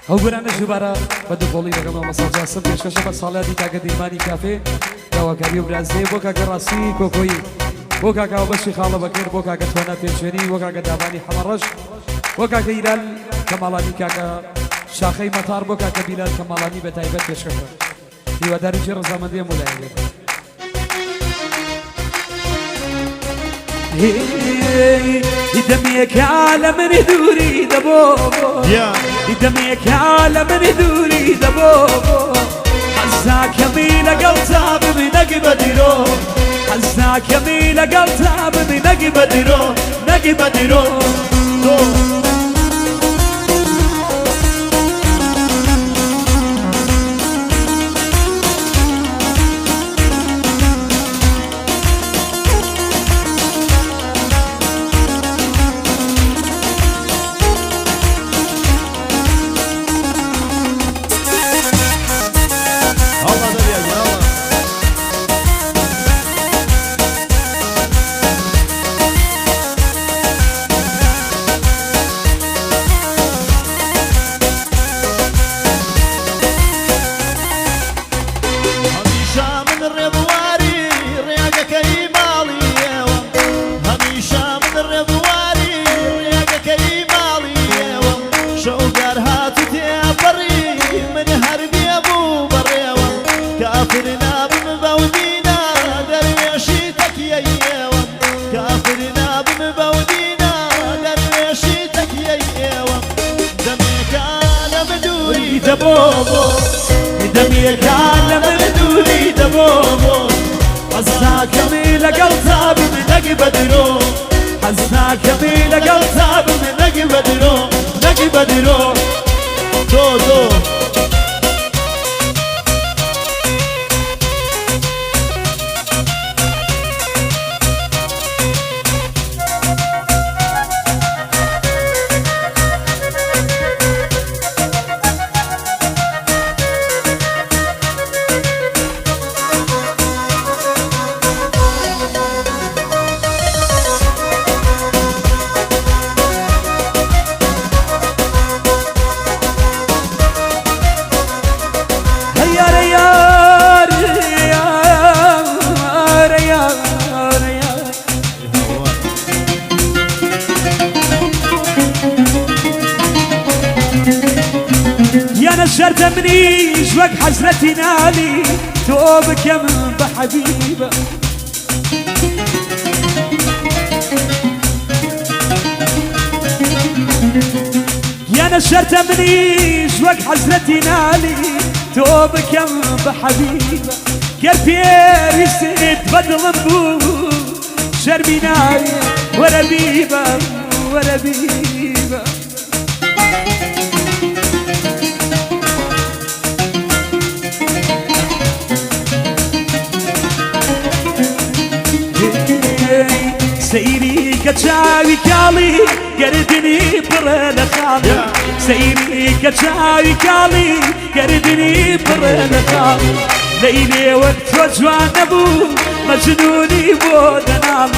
ئەو گورانە ژوبارە بە دووبۆڵی لەگەڵ مەسەڵ جاسم پێشکەشە بە ساڵاتی کاکە دیمانی کافێ داواکاری و برازێ بۆ کاکە ڕاستی کۆکۆیی بۆ کاکاوە بەشی خاڵە بەکرد بۆ کاکە توانە پێشێنی بۆ کاکە دابانی حەمەڕەش بۆ کاکە ئیران کەماڵانی کاکە شاخەی مەتار بۆ کاکە بیلال کەماڵانی بە تایبەت پێشکەشە هیواداری جێ ڕەزامەندیە مولایەوێت دميك على من دوري دبوبو دميك على من دوري دبوبو حزاك يميل قلتها بمنق بدرو حزاك يميل قلتها بمنق بدرو نق بدرو دميك على من دوري دبوبو حزاك يميل قلتها بمنق بدرو حزاك يميل قلتها بمنق بدرو نق بدرو دو دو شرت منيش وق حسرتي نالي توبك يا من بحبيبه يا نشرت منيش وق حسرتي نالي توبك يا من بحبيبه قلبي يسد بدل بو شربيناي وربيبه وربيبه سيري كتشاوي كالي قردني برا خالي سيري كتشاوي كالي قردني برا خالي ليلي وقت وجوان ابو مجنوني بودنال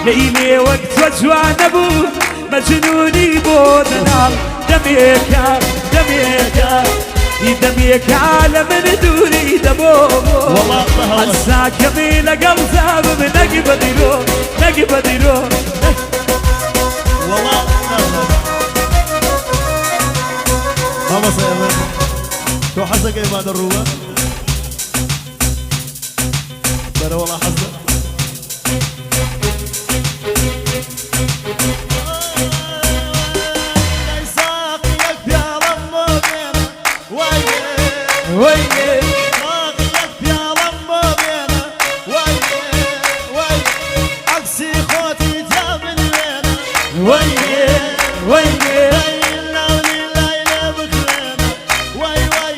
ليلي وقت وجوان ابو مجنوني بودنال دميك دميك دميك على من دوري دبوبو حزاك يميل قلتها بمنق بدرو نق بدرو والله ماما سيما تو حزك ايه بعد الروة ترى والله حزك ويني راقيك يا لمبو بينا ويني ويني عكسي خوتي جاب الوينا ويني ويني لوني الليلة بخلينا وي وي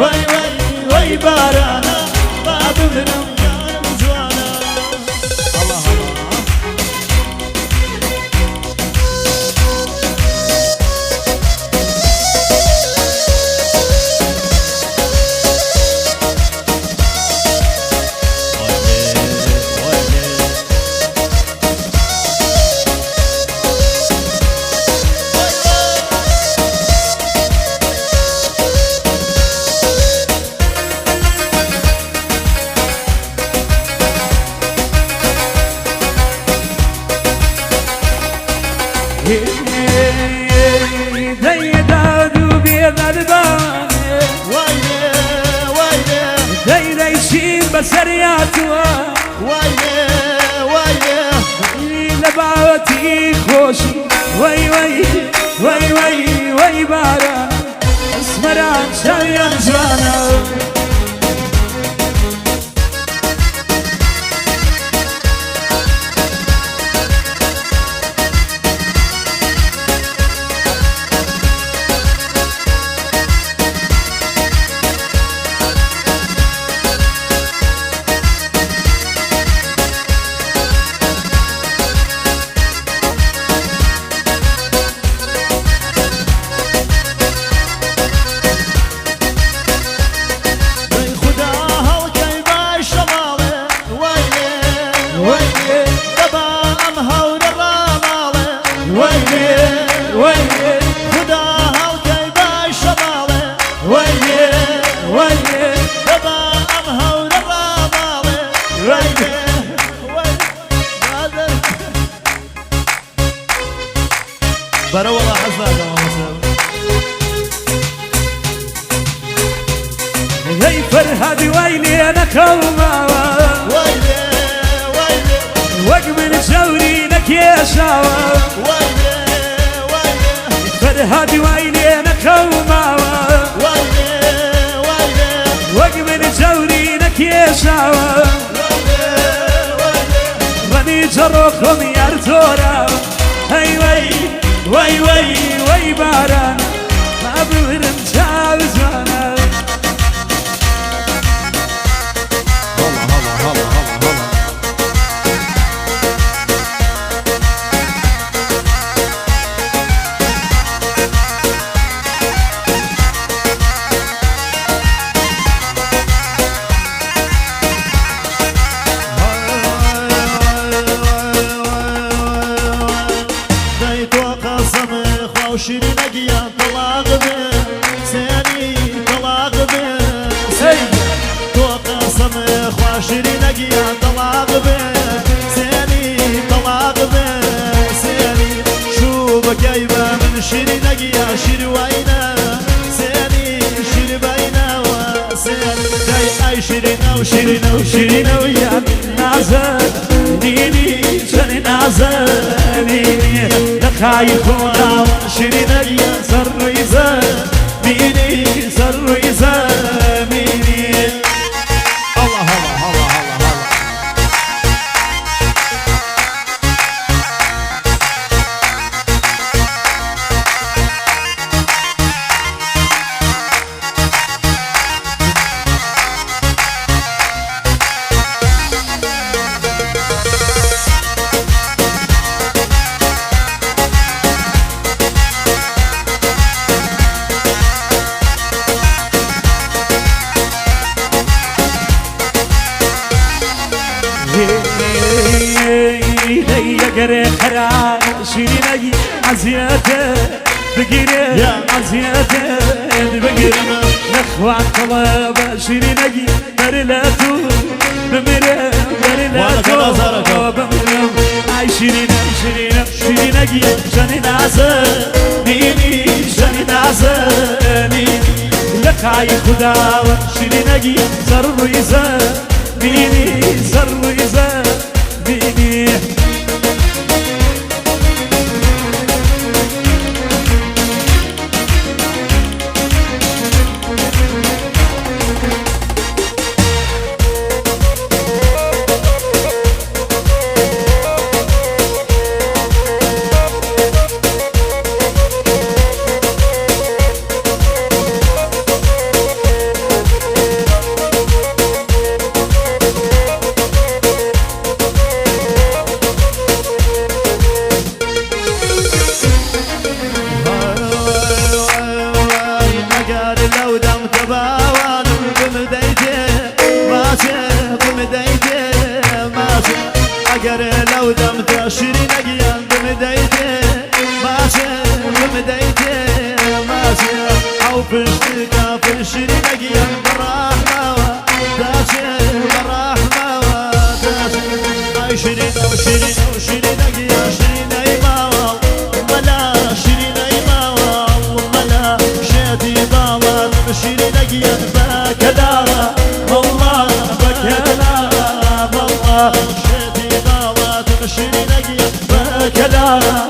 وي وي وي بارانا باب من امجان مجوانا الله الله باران اسمران شويان جوانا برا والله حزاك هي فرهاد ويلي انا كوما ويلي ويلي واقبل جورينك يا شاوى فرهاد ويلي انا كوما واقبل جورينك يا شاوى راني جروخهم يا رتورا هاي وي باران ما بورم جاوز وانا شيرين اقيا طلاق به سياني طلاق به توقع سمخ وشيرين اقيا طلاق به سياني طلاق به سياني شو بكيبه من شيرين اقيا شير وينا سياني شير بينا وسياني اي شيرين ويا نازل نيني جني نازل نيني لخايفونا شيرين يا سريزة ميني سريزة ميني الله الله الله الله الله قري خرا شيرين عزيته بقري عزيته بقري نخوان طلب شيرين برلاتو بمري برلاتو بمري اي شيرين جاني نازه نيني جاني نازه نيني لقاي خدا شيرين زرويزه نيني زرويزه نيني لو دم تشيرين اقيان بمديتي ماشي بمديتي ماشي او فشتك فشيرين اقيان بالرحمة وداشي بالرحمة وداشي اي شيرين وشيرين اقيان شيرين ايما وملا شيرين ايما وملا شادي بالا شيرين اقيان بكدا والله بكدا والله شادي بالا شيرين اقيان بكدا